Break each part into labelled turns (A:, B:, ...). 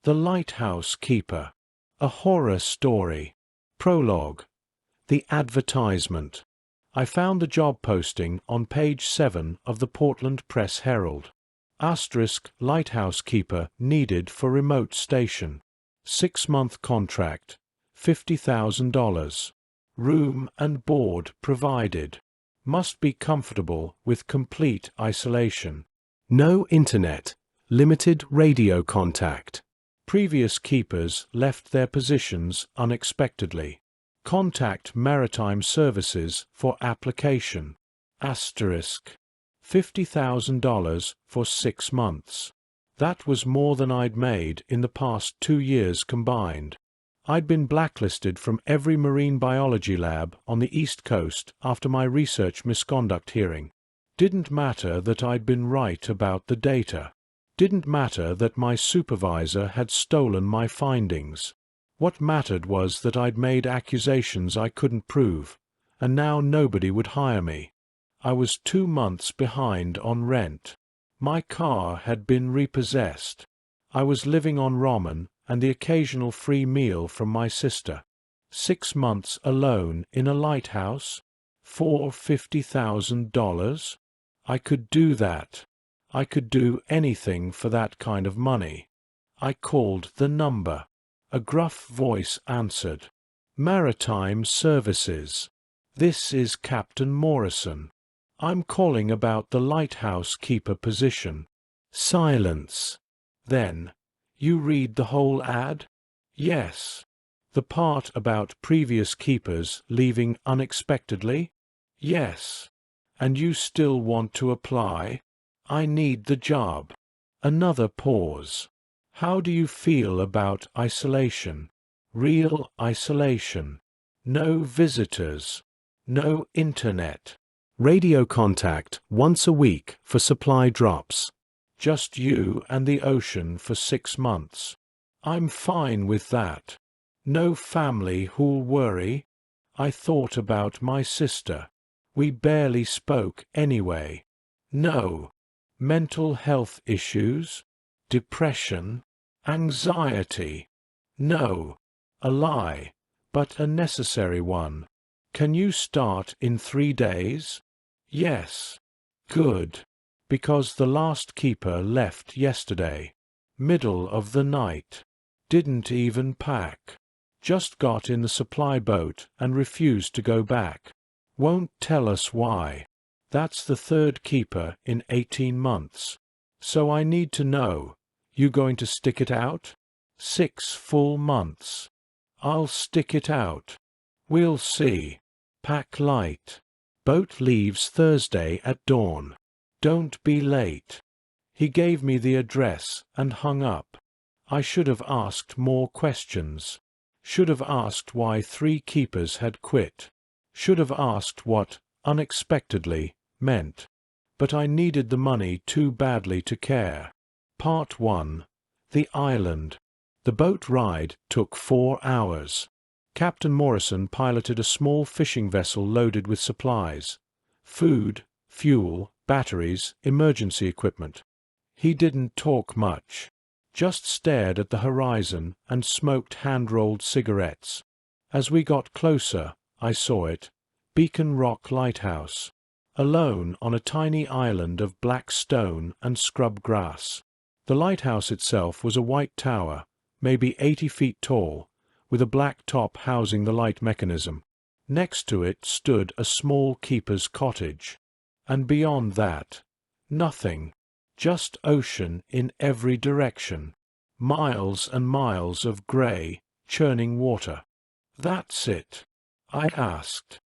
A: The Lighthouse Keeper. A Horror Story. Prologue. The Advertisement. I found the job posting on page 7 of the Portland Press Herald. * Lighthouse Keeper needed for remote station. 6-month contract. $50,000. Room and board provided. Must be comfortable with complete isolation. No internet. Limited radio contact. Previous keepers left their positions unexpectedly. Contact Maritime Services for application. $50,000 for 6 months. That was more than I'd made in the past 2 years combined. I'd been blacklisted from every marine biology lab on the East Coast after my research misconduct hearing. Didn't matter that I'd been right about the data. Didn't matter that my supervisor had stolen my findings. What mattered was that I'd made accusations I couldn't prove, and now nobody would hire me. I was 2 months behind on rent. My car had been repossessed. I was living on ramen and the occasional free meal from my sister. 6 months alone in a lighthouse? For $50,000? I could do that. I could do anything for that kind of money. I called the number. A gruff voice answered. Maritime Services. This is Captain Morrison. I'm calling about the lighthouse keeper position. Silence. Then, you read the whole ad? Yes. The part about previous keepers leaving unexpectedly? Yes. And you still want to apply? I need the job. Another pause. How do you feel about isolation? Real isolation. No visitors. No internet. Radio contact once a week for supply drops. Just you and the ocean for 6 months. I'm fine with that. No family who'll worry. I thought about my sister. We barely spoke anyway. No. Mental health issues? Depression? Anxiety? No. A lie, but a necessary one. Can you start in 3 days? Yes. Good. Because the last keeper left yesterday. Middle of the night. Didn't even pack. Just got in the supply boat and refused to go back. Won't tell us why. That's the 3rd keeper in 18 months. So I need to know. You going to stick it out? 6 full months. I'll stick it out. We'll see. Pack light. Boat leaves Thursday at dawn. Don't be late. He gave me the address and hung up. I should have asked more questions. Should have asked why 3 keepers had quit. Should have asked what unexpectedly meant. But I needed the money too badly to care. Part 1. The Island. The boat ride took 4 hours. Captain Morrison piloted a small fishing vessel loaded with supplies. Food, fuel, batteries, emergency equipment. He didn't talk much. Just stared at the horizon and smoked hand-rolled cigarettes. As we got closer, I saw it. Beacon Rock Lighthouse. Alone on a tiny island of black stone and scrub grass. The lighthouse itself was a white tower, maybe 80 feet tall, with a black top housing the light mechanism. Next to it stood a small keeper's cottage. And beyond that, nothing. Just ocean in every direction. Miles and miles of grey, churning water. That's it. I asked.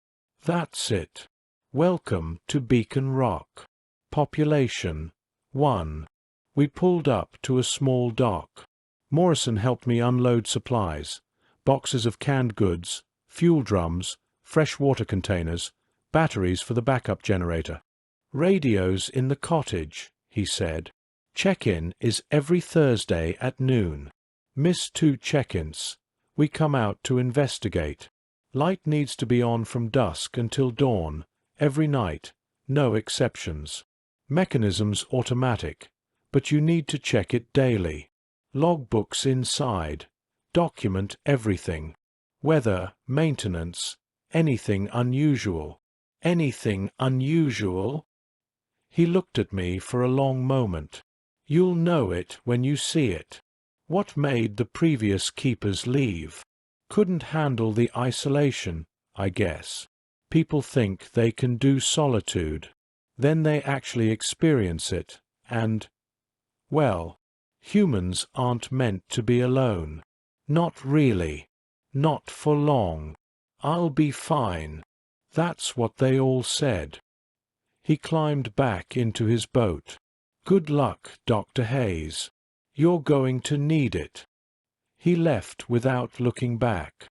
A: That's it. Welcome to Beacon Rock. Population 1. We pulled up to a small dock. Morrison helped me unload supplies. Boxes of canned goods, fuel drums, fresh water containers, batteries for the backup generator. Radios in the cottage, he said. Check-in is every Thursday at noon. Miss 2 check-ins. We come out to investigate. Light needs to be on from dusk until dawn, every night, no exceptions. Mechanism's automatic, but you need to check it daily. Logbooks inside. Document everything. Weather, maintenance, anything unusual. Anything unusual? He looked at me for a long moment. You'll know it when you see it. What made the previous keepers leave? Couldn't handle the isolation, I guess. People think they can do solitude. Then they actually experience it, and, well, humans aren't meant to be alone. Not really. Not for long. I'll be fine. That's what they all said. He climbed back into his boat. Good luck, Dr. Hayes. You're going to need it. He left without looking back.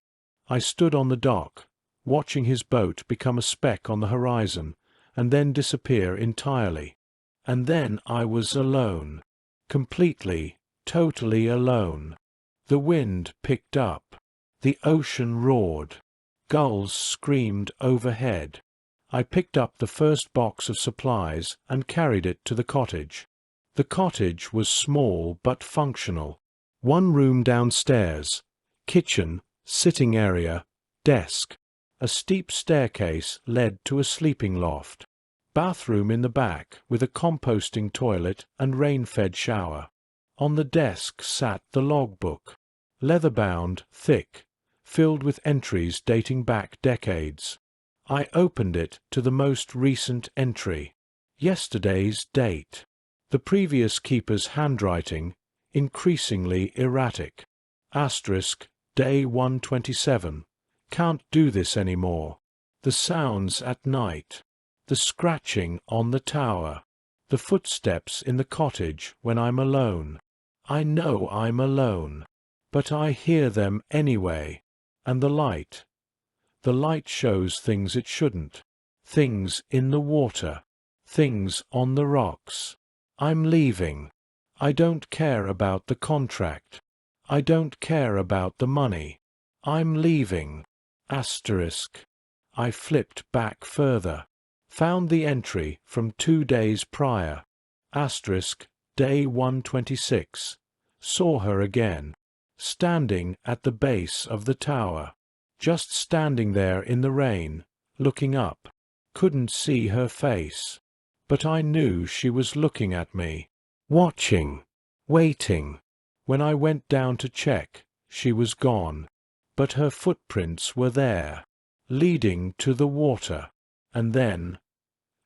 A: I stood on the dock, watching his boat become a speck on the horizon, and then disappear entirely. And then I was alone. Completely, totally alone. The wind picked up. The ocean roared. Gulls screamed overhead. I picked up the first box of supplies and carried it to the cottage. The cottage was small but functional. One room downstairs, kitchen, sitting area, desk. A steep staircase led to a sleeping loft. Bathroom in the back with a composting toilet and rain-fed shower. On the desk sat the logbook. Leather-bound, thick, filled with entries dating back decades. I opened it to the most recent entry. Yesterday's date. The previous keeper's handwriting, increasingly erratic. Asterisk, day 127. Can't do this anymore. The sounds at night. The scratching on the tower. The footsteps in the cottage when I'm alone. I know I'm alone. But I hear them anyway. And the light. The light shows things it shouldn't. Things in the water. Things on the rocks. I'm leaving. I don't care about the contract. I don't care about the money. I'm leaving. Asterisk. I flipped back further. Found the entry from 2 days prior. Asterisk, day 126. Saw her again. Standing at the base of the tower. Just standing there in the rain, looking up. Couldn't see her face. But I knew she was looking at me. Watching. Waiting. When I went down to check, she was gone. But her footprints were there. Leading to the water. And then,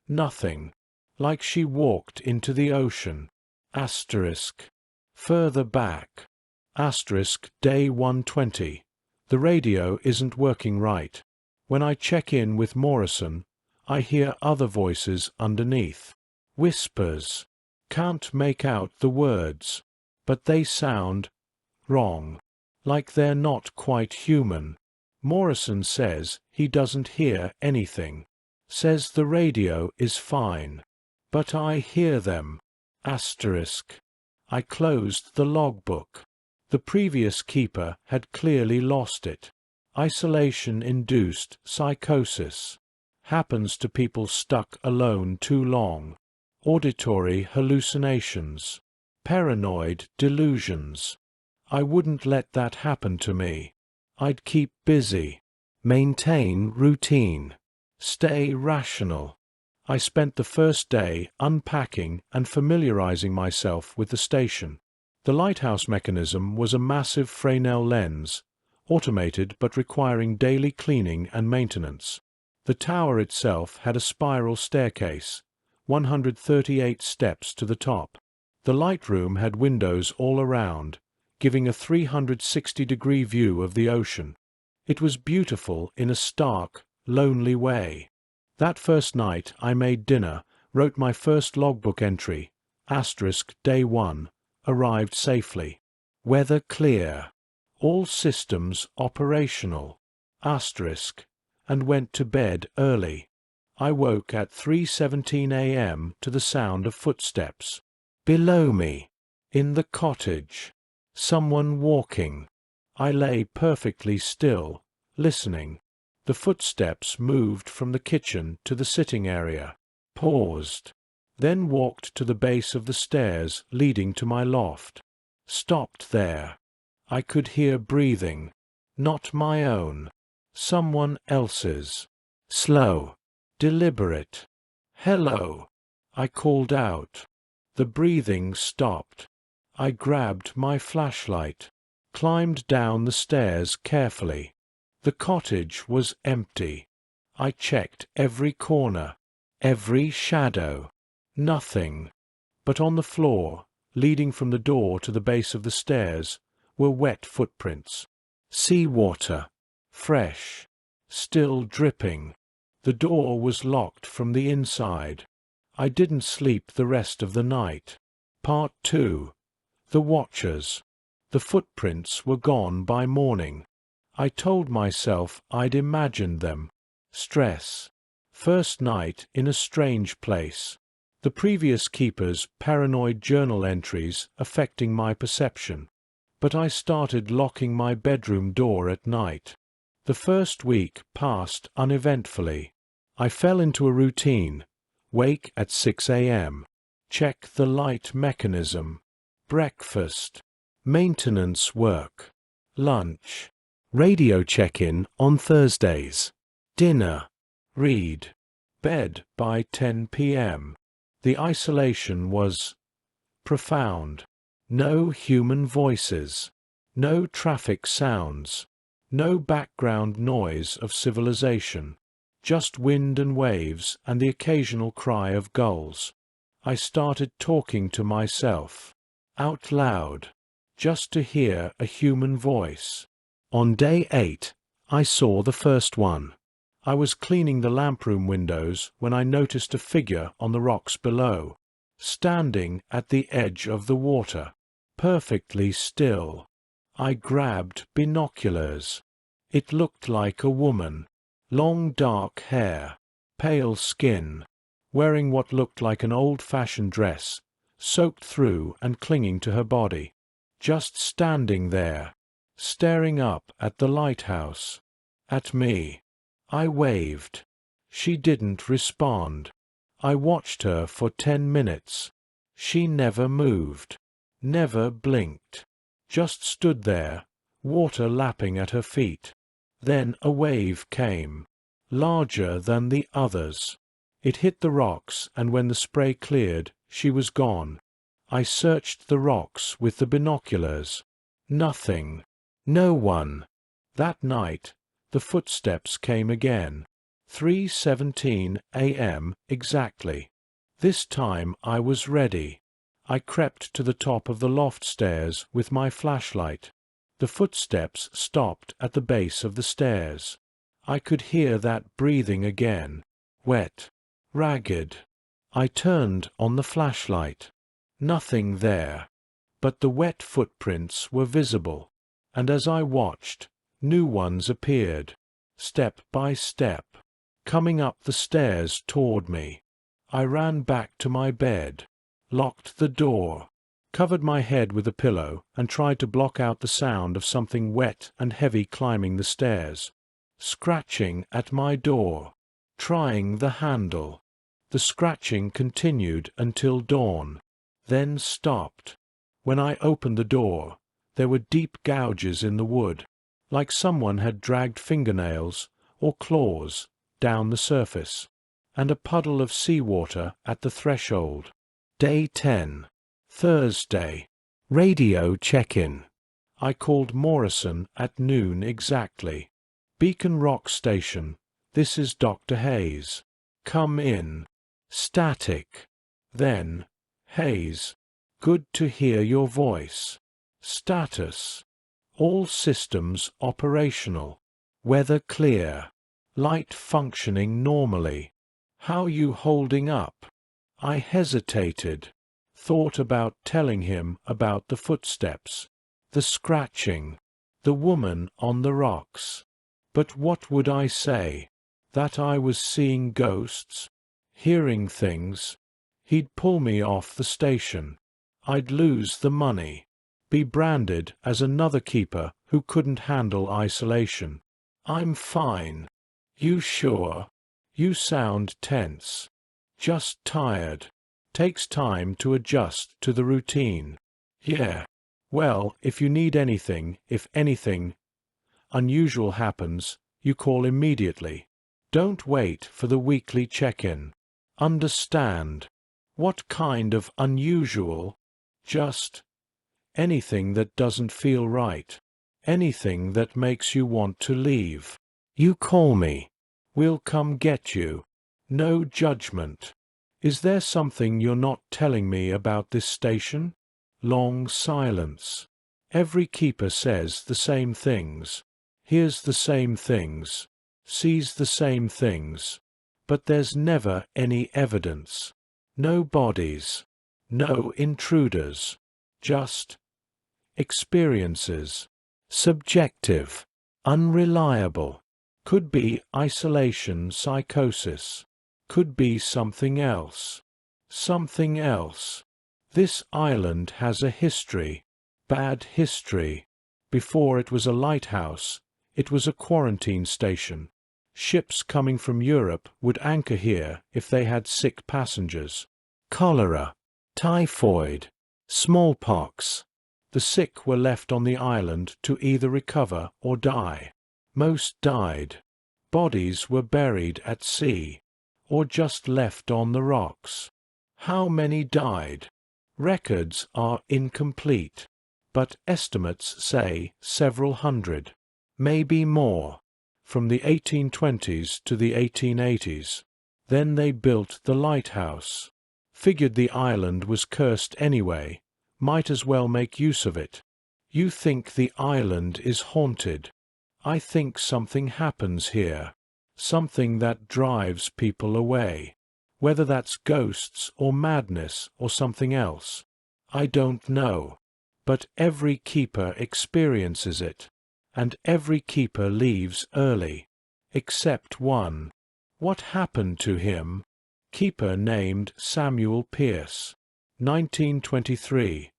A: nothing. Like she walked into the ocean. Asterisk. Further back. Asterisk, day 120. The radio isn't working right. When I check in with Morrison, I hear other voices underneath. Whispers. Can't make out the words. But they sound wrong. Like they're not quite human. Morrison says he doesn't hear anything. Says the radio is fine. But I hear them. Asterisk. I closed the logbook. The previous keeper had clearly lost it. Isolation-induced psychosis. Happens to people stuck alone too long. Auditory hallucinations. Paranoid delusions. I wouldn't let that happen to me. I'd keep busy. Maintain routine. Stay rational. I spent the first day unpacking and familiarizing myself with the station. The lighthouse mechanism was a massive Fresnel lens, automated but requiring daily cleaning and maintenance. The tower itself had a spiral staircase, 138 steps to the top. The light room had windows all around, giving a 360-degree view of the ocean. It was beautiful in a stark, lonely way. That first night I made dinner, wrote my first logbook entry, asterisk, day 1, arrived safely. Weather clear. All systems operational, asterisk, and went to bed early. I woke at 3:17 a.m. to the sound of footsteps. Below me. In the cottage. Someone walking. I lay perfectly still, listening. The footsteps moved from the kitchen to the sitting area. Paused. Then walked to the base of the stairs leading to my loft. Stopped there. I could hear breathing. Not my own. Someone else's. Slow. Deliberate. "Hello," I called out. The breathing stopped. I grabbed my flashlight, climbed down the stairs carefully. The cottage was empty. I checked every corner, every shadow. Nothing. But on the floor, leading from the door to the base of the stairs, were wet footprints. Sea water. Fresh. Still dripping. The door was locked from the inside. I didn't sleep the rest of the night. Part 2. The Watchers. The footprints were gone by morning. I told myself I'd imagined them. Stress. First night in a strange place. The previous keeper's paranoid journal entries affecting my perception. But I started locking my bedroom door at night. The first week passed uneventfully. I fell into a routine. Wake at 6 a.m. Check the light mechanism. Breakfast. Maintenance work. Lunch. Radio check-in on Thursdays. Dinner. Read. Bed by 10 p.m. The isolation was profound. No human voices. No traffic sounds. No background noise of civilization. Just wind and waves and the occasional cry of gulls. I started talking to myself. Out loud. Just to hear a human voice. On day 8, I saw the first one. I was cleaning the lamproom windows when I noticed a figure on the rocks below, standing at the edge of the water, perfectly still. I grabbed binoculars. It looked like a woman. Long dark hair, pale skin, wearing what looked like an old-fashioned dress, soaked through and clinging to her body. Just standing there, staring up at the lighthouse. At me. I waved. She didn't respond. I watched her for 10 minutes. She never moved. Never blinked. Just stood there, water lapping at her feet. Then a wave came, larger than the others. It hit the rocks, and when the spray cleared, she was gone. I searched the rocks with the binoculars. Nothing. No one. That night, the footsteps came again. 3:17 a.m. exactly. This time I was ready. I crept to the top of the loft stairs with my flashlight. The footsteps stopped at the base of the stairs. I could hear that breathing again, wet, ragged. I turned on the flashlight. Nothing there. But the wet footprints were visible, and as I watched, new ones appeared, step by step, coming up the stairs toward me. I ran back to my bed, locked the door, covered my head with a pillow, and tried to block out the sound of something wet and heavy climbing the stairs, scratching at my door, trying the handle. The scratching continued until dawn, then stopped. When I opened the door, there were deep gouges in the wood, like someone had dragged fingernails or claws down the surface, and a puddle of seawater at the threshold. Day 10. Thursday. Radio check-in. I called Morrison at noon exactly. Beacon Rock Station. This is Dr. Hayes. Come in. Static. Then, Hayes. Good to hear your voice. Status. All systems operational. Weather clear. Light functioning normally. How you holding up? I hesitated. Thought about telling him about the footsteps, the scratching, the woman on the rocks. But what would I say? That I was seeing ghosts? Hearing things? He'd pull me off the station. I'd lose the money. Be branded as another keeper who couldn't handle isolation. I'm fine. You sure? You sound tense. Just tired. Takes time to adjust to the routine. Yeah. Well, if you need anything, if anything unusual happens, you call immediately. Don't wait for the weekly check-in. Understand? What kind of unusual? Just anything that doesn't feel right. Anything that makes you want to leave. You call me. We'll come get you. No judgment. Is there something you're not telling me about this station? Long silence. Every keeper says the same things, hears the same things, sees the same things. But there's never any evidence. No bodies. No intruders. Just experiences. Subjective. Unreliable. Could be isolation psychosis. Could be something else. Something else. This island has a history. Bad history. Before it was a lighthouse, it was a quarantine station. Ships coming from Europe would anchor here if they had sick passengers. Cholera. Typhoid. Smallpox. The sick were left on the island to either recover or die. Most died. Bodies were buried at sea, or just left on the rocks. How many died? Records are incomplete, but estimates say several hundred, maybe more, from the 1820s to the 1880s. Then they built the lighthouse. Figured the island was cursed anyway, might as well make use of it. You think the island is haunted. I think something happens here, something that drives people away. Whether that's ghosts or madness or something else, I don't know. But every keeper experiences it, and every keeper leaves early, except one. What happened to him? Keeper named Samuel Pierce, 1923.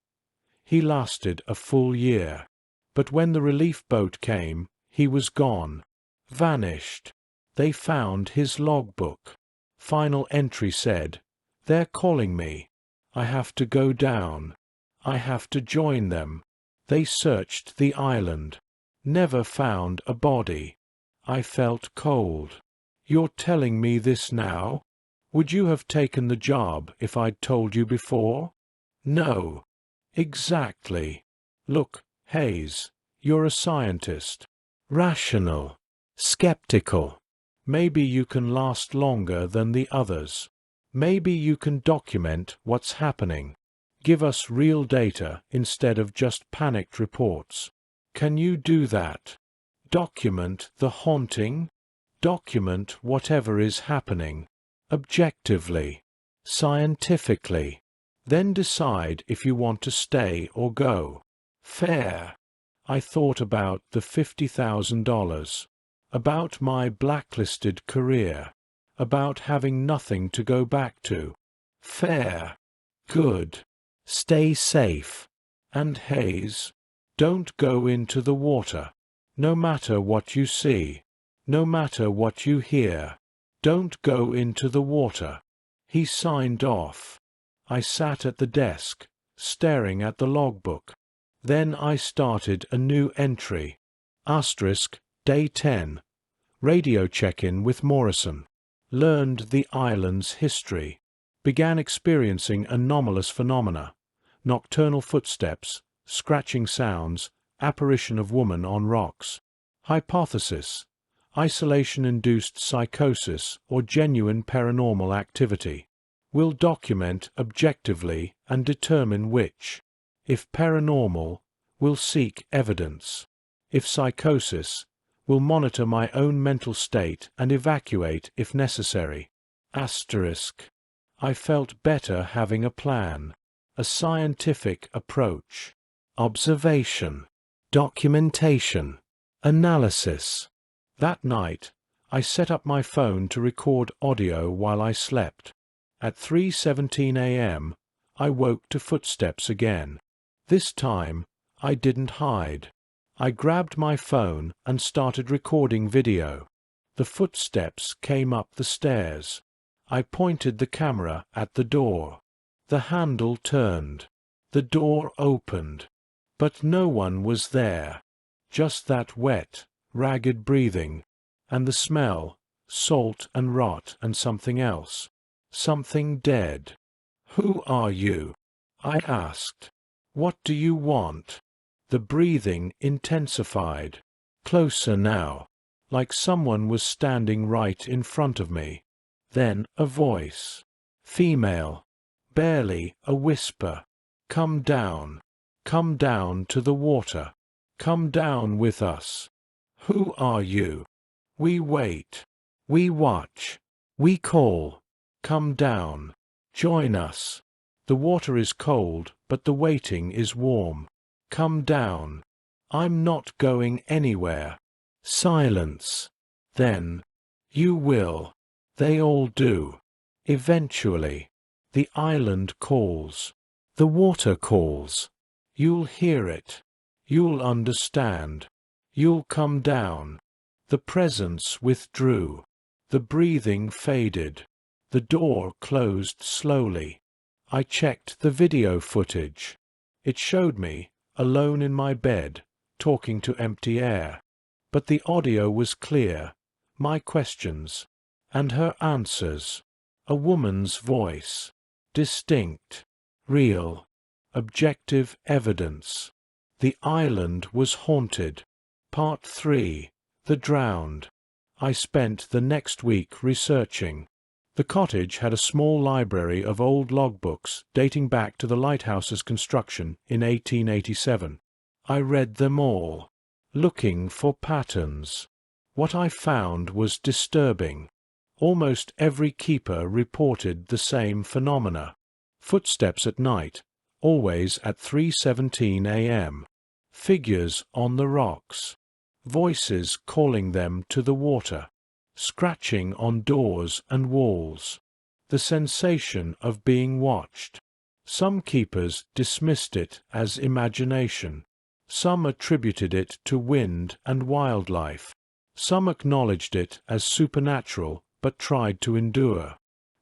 A: He lasted a full year, but when the relief boat came, he was gone, vanished. They found his logbook. Final entry said, "They're calling me. I have to go down. I have to join them." They searched the island. Never found a body. I felt cold. You're telling me this now? Would you have taken the job if I'd told you before? No. Exactly. Look, Hayes, you're a scientist. Rational. Skeptical. Maybe you can last longer than the others. Maybe you can document what's happening. Give us real data instead of just panicked reports. Can you do that? Document the haunting? Document whatever is happening. Objectively. Scientifically. Then decide if you want to stay or go. Fair. I thought about the $50,000. About my blacklisted career. About having nothing to go back to. Fair. Good. Stay safe. And Hayes, don't go into the water. No matter what you see. No matter what you hear. Don't go into the water. He signed off. I sat at the desk, staring at the logbook. Then I started a new entry. Asterisk, day 10. Radio check-in with Morrison. Learned the island's history. Began experiencing anomalous phenomena. Nocturnal footsteps, scratching sounds, apparition of woman on rocks. Hypothesis: isolation-induced psychosis or genuine paranormal activity. Will document objectively and determine which. If paranormal, will seek evidence. If psychosis, will monitor my own mental state and evacuate if necessary. Asterisk. I felt better having a plan. A scientific approach. Observation. Documentation. Analysis. That night, I set up my phone to record audio while I slept. At 3:17 a.m., I woke to footsteps again. This time, I didn't hide. I grabbed my phone and started recording video. The footsteps came up the stairs. I pointed the camera at the door. The handle turned. The door opened. But no one was there. Just that wet, ragged breathing, and the smell, salt and rot and something else. Something dead. "Who are you?" I asked. "What do you want?" The breathing intensified. Closer now, like someone was standing right in front of me. Then a voice. Female. Barely a whisper. "Come down. Come down to the water. Come down with us." "Who are you?" "We wait. We watch. We call. Come down. Join us. The water is cold, but the waiting is warm. Come down." "I'm not going anywhere." Silence. Then, "You will." They all do. Eventually. The island calls. The water calls. You'll hear it. You'll understand. You'll come down. The presence withdrew. The breathing faded. The door closed slowly. I checked the video footage. It showed me, alone in my bed, talking to empty air. But the audio was clear. My questions. And her answers. A woman's voice. Distinct. Real. Objective evidence. The island was haunted. Part 3. The Drowned. I spent the next week researching. The cottage had a small library of old logbooks dating back to the lighthouse's construction in 1887. I read them all, looking for patterns. What I found was disturbing. Almost every keeper reported the same phenomena. Footsteps at night, always at 3:17 a.m. Figures on the rocks. Voices calling them to the water. Scratching on doors and walls. The sensation of being watched. Some keepers dismissed it as imagination. Some attributed it to wind and wildlife. Some acknowledged it as supernatural but tried to endure.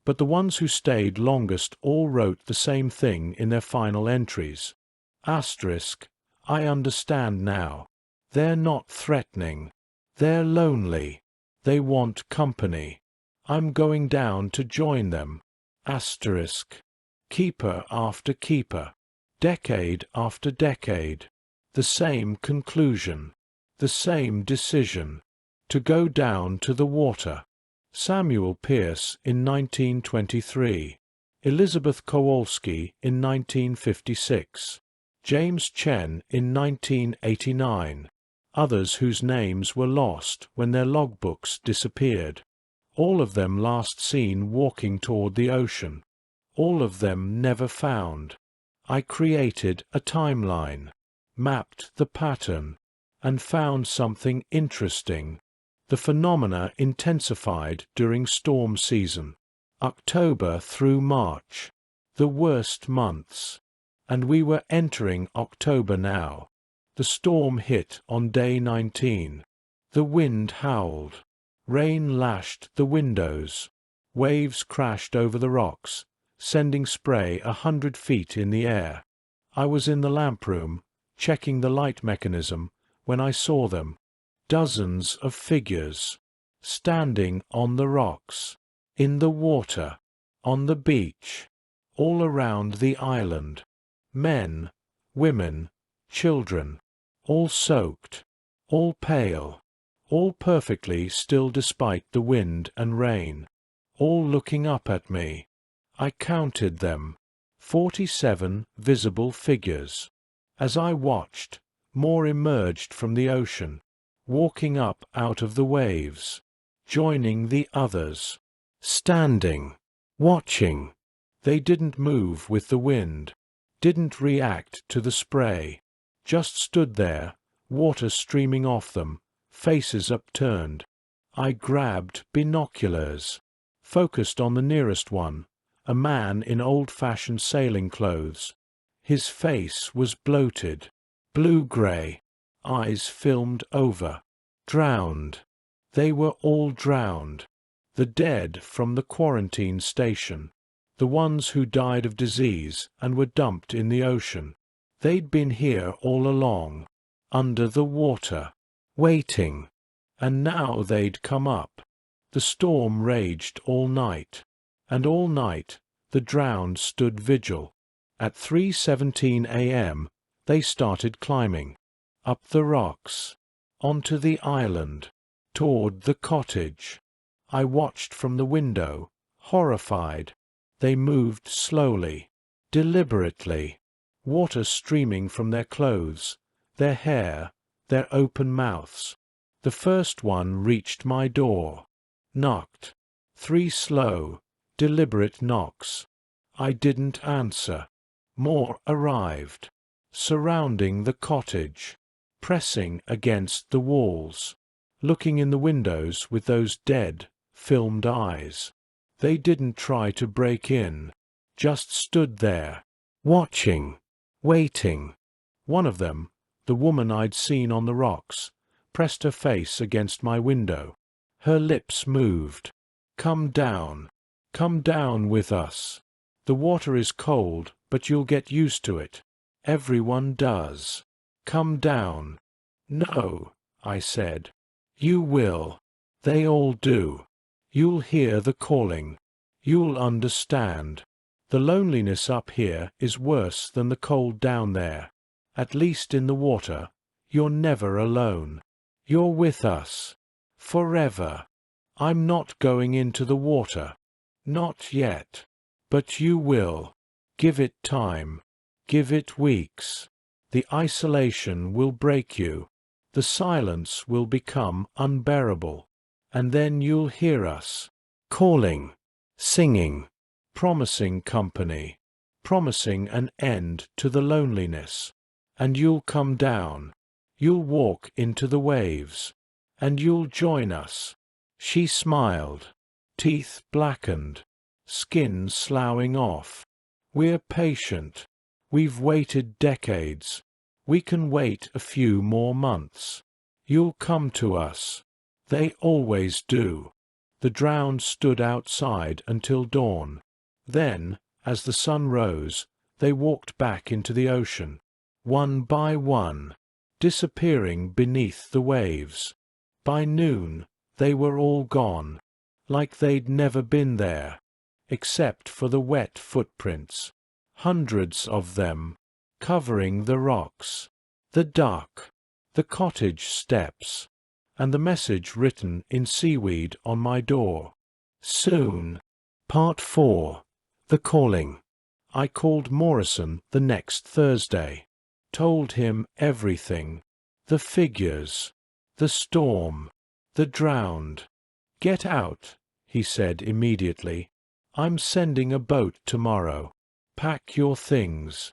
A: But the ones who stayed longest all wrote the same thing in their final entries. Asterisk, I understand now. They're not threatening. They're lonely. They want company. I'm going down to join them. Asterisk. Keeper after keeper. Decade after decade. The same conclusion. The same decision. To go down to the water. Samuel Pearce in 1923. Elizabeth Kowalski in 1956. James Chen in 1989. Others whose names were lost when their logbooks disappeared. All of them last seen walking toward the ocean. All of them never found. I created a timeline, mapped the pattern, and found something interesting. The phenomena intensified during storm season, October through March, the worst months. And we were entering October now. The storm hit on day 19. The wind howled. Rain lashed the windows. Waves crashed over the rocks, sending spray 100 feet in the air. I was in the lamp room, checking the light mechanism, when I saw them. Dozens of figures. Standing on the rocks. In the water. On the beach. All around the island. Men, women, children. All soaked. All pale. All perfectly still despite the wind and rain. All looking up at me. I counted them. 47 visible figures. As I watched, more emerged from the ocean, walking up out of the waves, joining the others, standing, watching. They didn't move with the wind, didn't react to the spray, just stood there, water streaming off them, faces upturned. I grabbed binoculars, focused on the nearest one, a man in old-fashioned sailing clothes. His face was bloated, blue-gray, eyes filmed over. Drowned. They were all drowned. The dead from the quarantine station. The ones who died of disease and were dumped in the ocean. They'd been here all along, under the water, waiting, and now they'd come up. The storm raged all night, and all night the drowned stood vigil. At 3:17 a.m. they started climbing, up the rocks, onto the island, toward the cottage. I watched from the window, horrified. They moved slowly, deliberately, water streaming from their clothes, their hair, their open mouths. The first one reached my door, knocked. 3 slow, deliberate knocks. I didn't answer. More arrived, surrounding the cottage, pressing against the walls, looking in the windows with those dead, filmed eyes. They didn't try to break in, just stood there, watching, waiting. One of them, the woman I'd seen on the rocks, pressed her face against my window. Her lips moved. Come down with us. The water is cold, but you'll get used to it. Everyone does. Come down. No, I said. You will. They all do. You'll hear the calling. You'll understand. The loneliness up here is worse than the cold down there. At least in the water, you're never alone. You're with us. Forever. I'm not going into the water. Not yet. But you will. Give it time. Give it weeks. The isolation will break you. The silence will become unbearable. And then you'll hear us, calling, singing, promising company, promising an end to the loneliness. And you'll come down. You'll walk into the waves. And you'll join us. She smiled, teeth blackened, skin sloughing off. We're patient. We've waited decades. We can wait a few more months. You'll come to us. They always do. The drowned stood outside until dawn. Then, as the sun rose, they walked back into the ocean, one by one, disappearing beneath the waves. By noon, they were all gone, like they'd never been there, except for the wet footprints, hundreds of them, covering the rocks, the duck, the cottage steps, and the message written in seaweed on my door. Soon. Part 4. The Calling. I called Morrison the next Thursday, told him everything, the figures, the storm, the drowned. Get out, he said immediately. I'm sending a boat tomorrow. Pack your things.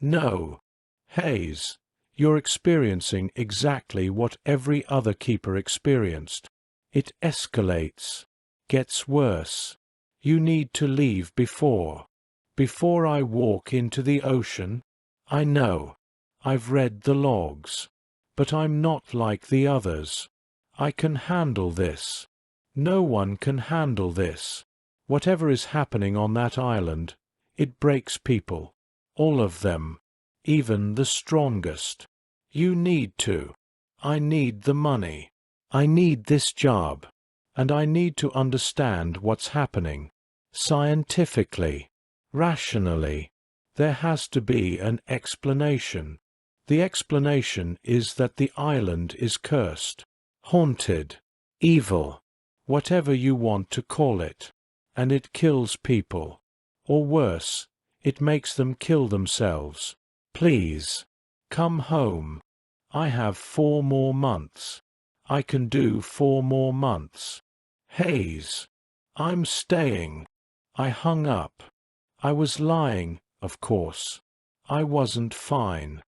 A: No. Hayes, you're experiencing exactly what every other keeper experienced. It escalates, gets worse. You need to leave before I walk into the ocean. I know. I've read the logs. But I'm not like the others. I can handle this. No one can handle this. Whatever is happening on that island, it breaks people. All of them. Even the strongest. You need to. I need the money. I need this job. And I need to understand what's happening. Scientifically. Rationally. There has to be an explanation. The explanation is that the island is cursed, haunted, evil, whatever you want to call it, and it kills people. Or worse, it makes them kill themselves. Please, come home. I have 4 more months. I can do 4 more months. Hayes, I'm staying. I hung up. I was lying, of course. I wasn't fine.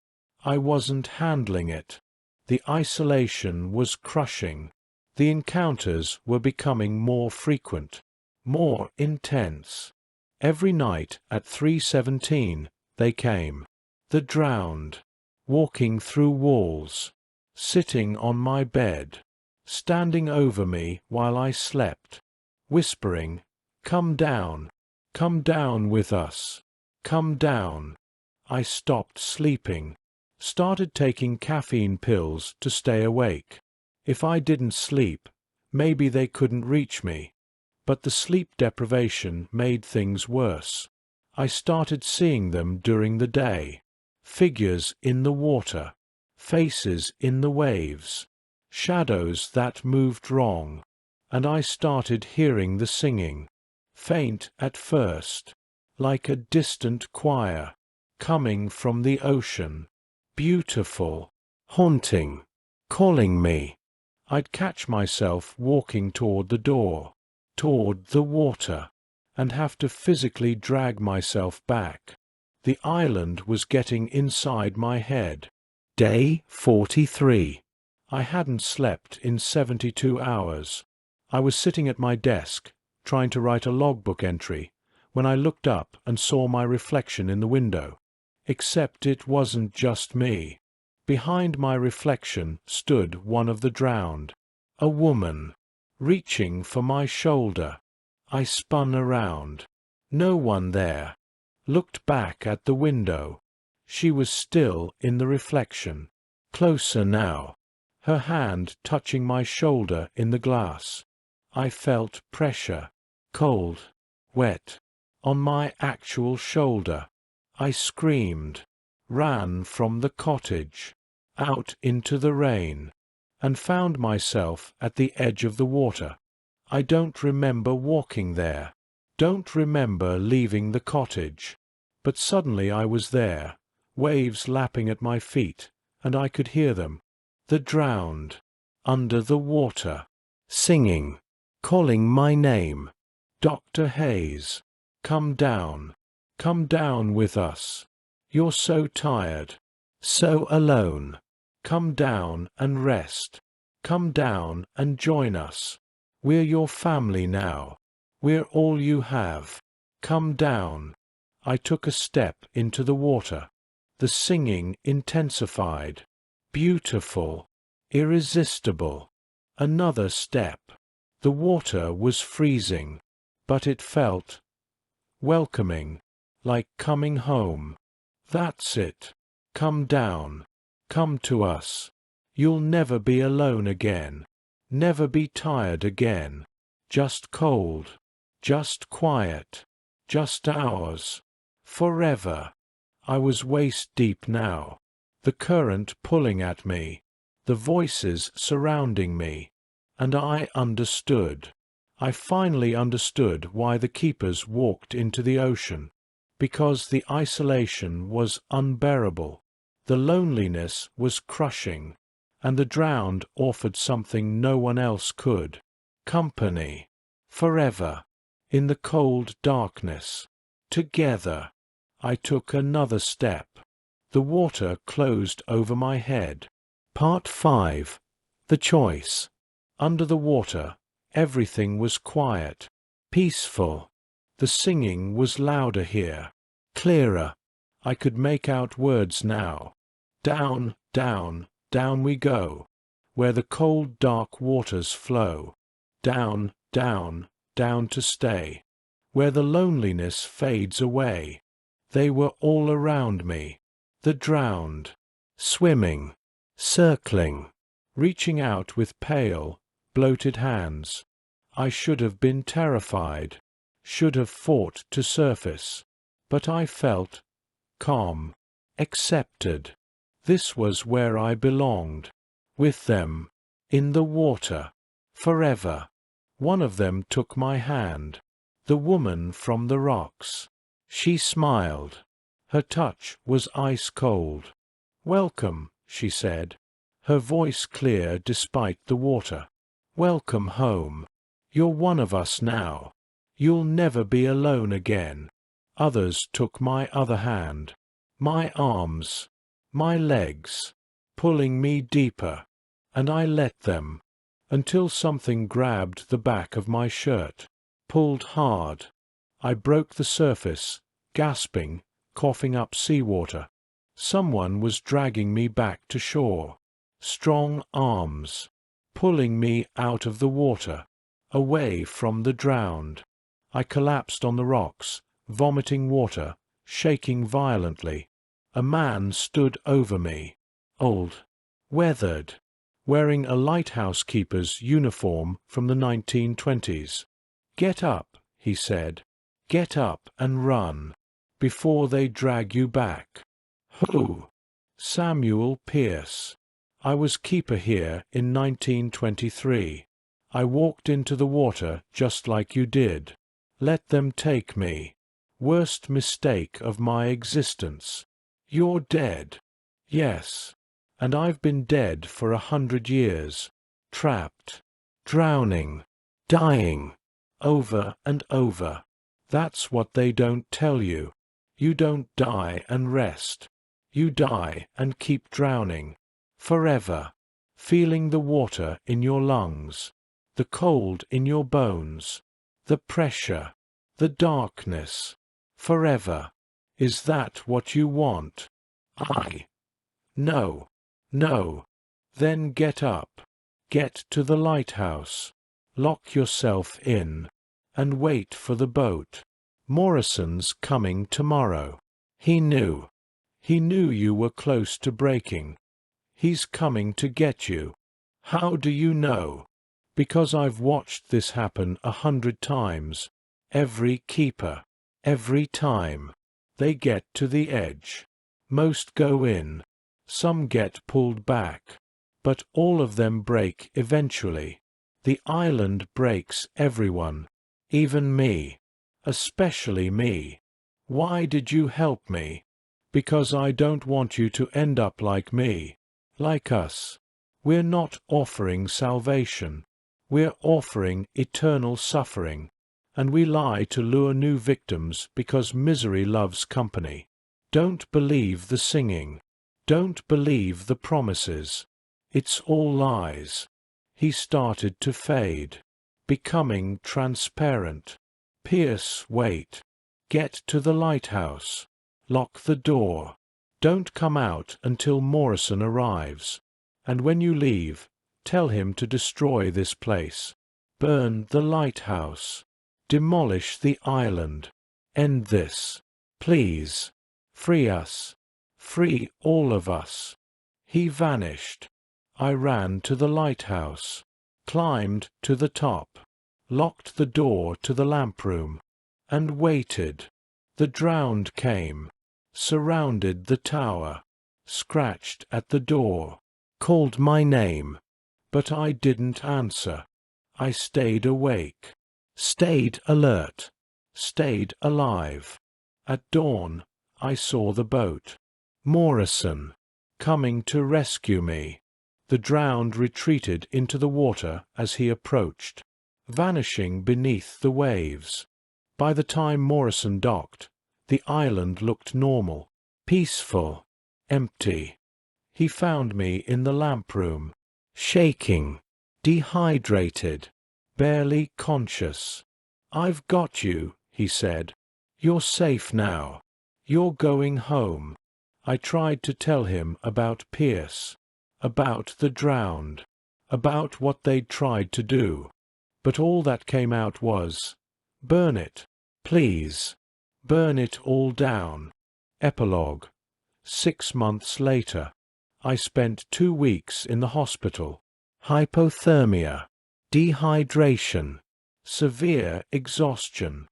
A: I wasn't handling it. The isolation was crushing. The encounters were becoming more frequent, more intense. Every night at 3:17 they came. The drowned, walking through walls, sitting on my bed, standing over me while I slept, whispering, come down with us, come down. I stopped sleeping. Started taking caffeine pills to stay awake. If I didn't sleep, maybe they couldn't reach me. But the sleep deprivation made things worse. I started seeing them during the day. Figures in the water. Faces in the waves. Shadows that moved wrong. And I started hearing the singing. Faint at first, like a distant choir, coming from the ocean. Beautiful, haunting, calling me. I'd catch myself walking toward the door, toward the water, and have to physically drag myself back. The island was getting inside my head. Day 43. I hadn't slept in 72 hours. I was sitting at my desk, trying to write a logbook entry, when I looked up and saw my reflection in the window. Except it wasn't just me. Behind my reflection stood one of the drowned, a woman, reaching for my shoulder. I spun around. No one there. Looked back at the window. She was still in the reflection. Closer now. Her hand touching my shoulder in the glass. I felt pressure, cold, wet, on my actual shoulder. I screamed, ran from the cottage, out into the rain, and found myself at the edge of the water. I don't remember walking there, don't remember leaving the cottage, but suddenly I was there, waves lapping at my feet, and I could hear them, the drowned, under the water, singing, calling my name. Dr. Hayes, come down with us. You're so tired, so alone. Come down and rest. Come down and join us. We're your family now. We're all you have. Come down. I took a step into the water. The singing intensified. Beautiful, irresistible. Another step. The water was freezing, but it felt welcoming, like coming home. That's it. Come down. Come to us. You'll never be alone again. Never be tired again. Just cold. Just quiet. Just ours. Forever. I was waist deep now. The current pulling at me. The voices surrounding me. And I understood. I finally understood why the keepers walked into the ocean. Because the isolation was unbearable. The loneliness was crushing. And the drowned offered something no one else could. Company. Forever. In the cold darkness. Together. I took another step. The water closed over my head. Part 5. The Choice. Under the water, everything was quiet, peaceful. The singing was louder here, clearer. I could make out words now. Down, down, down we go, where the cold dark waters flow. Down, down, down to stay, where the loneliness fades away. They were all around me, the drowned, swimming, circling, reaching out with pale, bloated hands. I should have been terrified, should have fought to surface, but I felt calm, accepted. This was where I belonged, with them, in the water, forever. One of them took my hand, the woman from the rocks. She smiled. Her touch was ice cold. "Welcome," she said, her voice clear despite the water. "Welcome home. You're one of us now. You'll never be alone again." Others took my other hand, my arms, my legs, pulling me deeper, and I let them, until something grabbed the back of my shirt, pulled hard. I broke the surface, gasping, coughing up seawater. Someone was dragging me back to shore. Strong arms, pulling me out of the water, away from the drowned. I collapsed on the rocks, vomiting water, shaking violently. A man stood over me, old, weathered, wearing a lighthouse keeper's uniform from the 1920s. "Get up," he said. "Get up and run, before they drag you back." Who? Samuel Pierce. I was keeper here in 1923. I walked into the water just like you did. Let them take me. Worst mistake of my existence. You're dead. Yes. And I've been dead for 100 years. Trapped. Drowning. Dying. Over and over. That's what they don't tell you. You don't die and rest. You die and keep drowning. Forever. Feeling the water in your lungs. The cold in your bones. The pressure. The darkness. Forever. Is that what you want? No. No. Then get up. Get to the lighthouse. Lock yourself in. And wait for the boat. Morrison's coming tomorrow. He knew. He knew you were close to breaking. He's coming to get you. How do you know? Because I've watched this happen 100 times. Every keeper. Every time. They get to the edge. Most go in. Some get pulled back. But all of them break eventually. The island breaks everyone. Even me. Especially me. Why did you help me? Because I don't want you to end up like me. Like us. We're not offering salvation. We're offering eternal suffering. And we lie to lure new victims because misery loves company. Don't believe the singing. Don't believe the promises. It's all lies. He started to fade. Becoming transparent. Pierce, wait. Get to the lighthouse. Lock the door. Don't come out until Morrison arrives. And when you leave, tell him to destroy this place. Burn the lighthouse. Demolish the island. End this. Please. Free us. Free all of us. He vanished. I ran to the lighthouse. Climbed to the top. Locked the door to the lamp room. And waited. The drowned came. Surrounded the tower. Scratched at the door. Called my name. But I didn't answer. I stayed awake. Stayed alert. Stayed alive. At dawn, I saw the boat. Morrison. Coming to rescue me. The drowned retreated into the water as he approached, vanishing beneath the waves. By the time Morrison docked, the island looked normal, peaceful, empty. He found me in the lamp room, shaking, dehydrated, barely conscious. "I've got you," he said. "You're safe now. You're going home." I tried to tell him about Pierce, about the drowned, about what they'd tried to do. But all that came out was, "Burn it, please. Burn it all down." Epilogue. 6 months later. I spent 2 weeks in the hospital. Hypothermia, dehydration, severe exhaustion.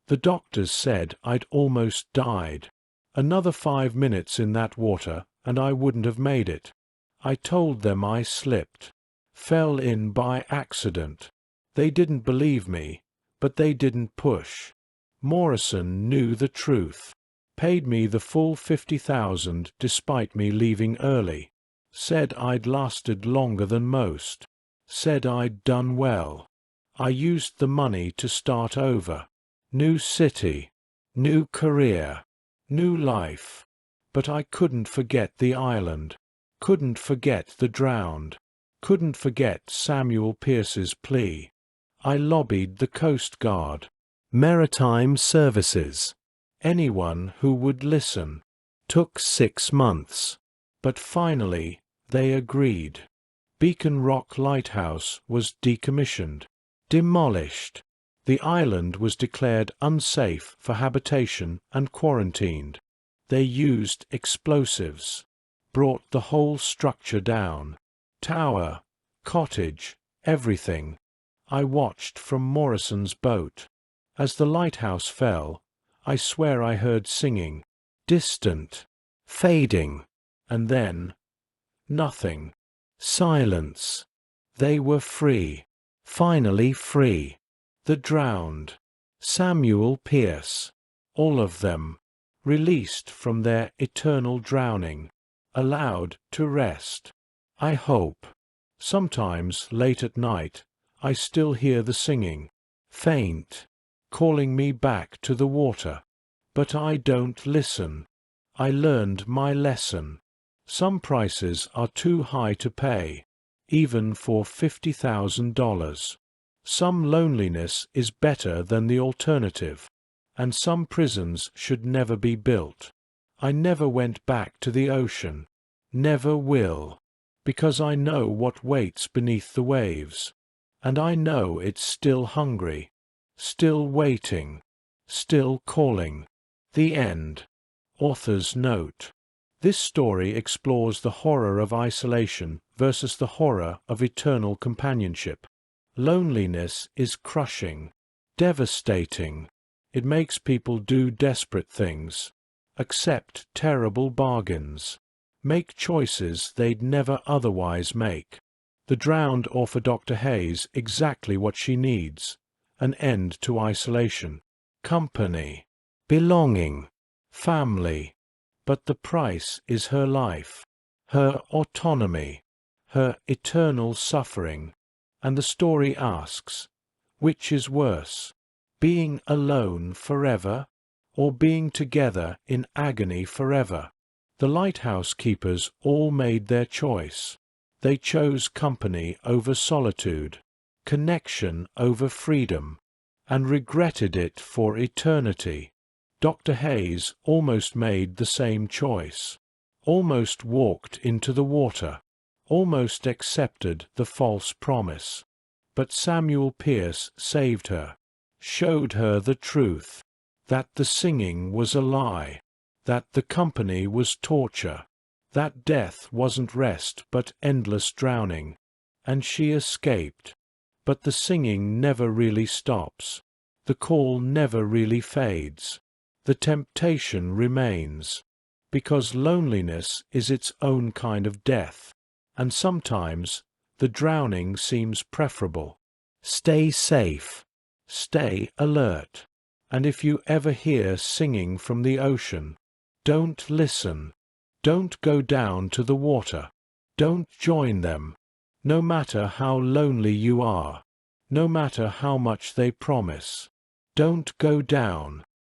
A: The doctors said I'd almost died. Another 5 minutes in that water and I wouldn't have made it. I told them I slipped, fell in by accident. They didn't believe me, but they didn't push. Morrison knew the truth, paid me the full 50,000 despite me leaving early, said I'd lasted longer than most, said I'd done well. I used the money to start over. New city, new career, new life. But I couldn't forget the island, couldn't forget the drowned, couldn't forget Samuel Pierce's plea. I lobbied the Coast Guard, Maritime Services, anyone who would listen. Took 6 months. But finally, they agreed. Beacon Rock Lighthouse was decommissioned, demolished. The island was declared unsafe for habitation and quarantined. They used explosives, brought the whole structure down. Tower, cottage, everything. I watched from Morrison's boat. As the lighthouse fell, I swear I heard singing, distant, fading, and then nothing. Silence. They were free. Finally free. The drowned. Samuel Pierce. All of them. Released from their eternal drowning. Allowed to rest. I hope. Sometimes, late at night, I still hear the singing. Faint. Calling me back to the water. But I don't listen. I learned my lesson. Some prices are too high to pay, even for $50,000. Some loneliness is better than the alternative, and some prisons should never be built. I never went back to the ocean, never will, because I know what waits beneath the waves, and I know it's still hungry, still waiting, still calling. The end. Author's note. This story explores the horror of isolation versus the horror of eternal companionship. Loneliness is crushing, devastating. It makes people do desperate things, accept terrible bargains, make choices they'd never otherwise make. The drowned offer Dr. Hayes exactly what she needs: an end to isolation, company, belonging, family. But the price is her life, her autonomy, her eternal suffering. And the story asks, which is worse, being alone forever, or being together in agony forever? The lighthouse keepers all made their choice. They chose company over solitude, connection over freedom, and regretted it for eternity. Dr. Hayes almost made the same choice, almost walked into the water, almost accepted the false promise. But Samuel Pierce saved her, showed her the truth, that the singing was a lie, that the company was torture, that death wasn't rest but endless drowning, and she escaped. But the singing never really stops, the call never really fades. The temptation remains, because loneliness is its own kind of death, and sometimes the drowning seems preferable. Stay safe, stay alert, and if you ever hear singing from the ocean, don't listen, don't go down to the water, don't join them, no matter how lonely you are, no matter how much they promise. Don't go down.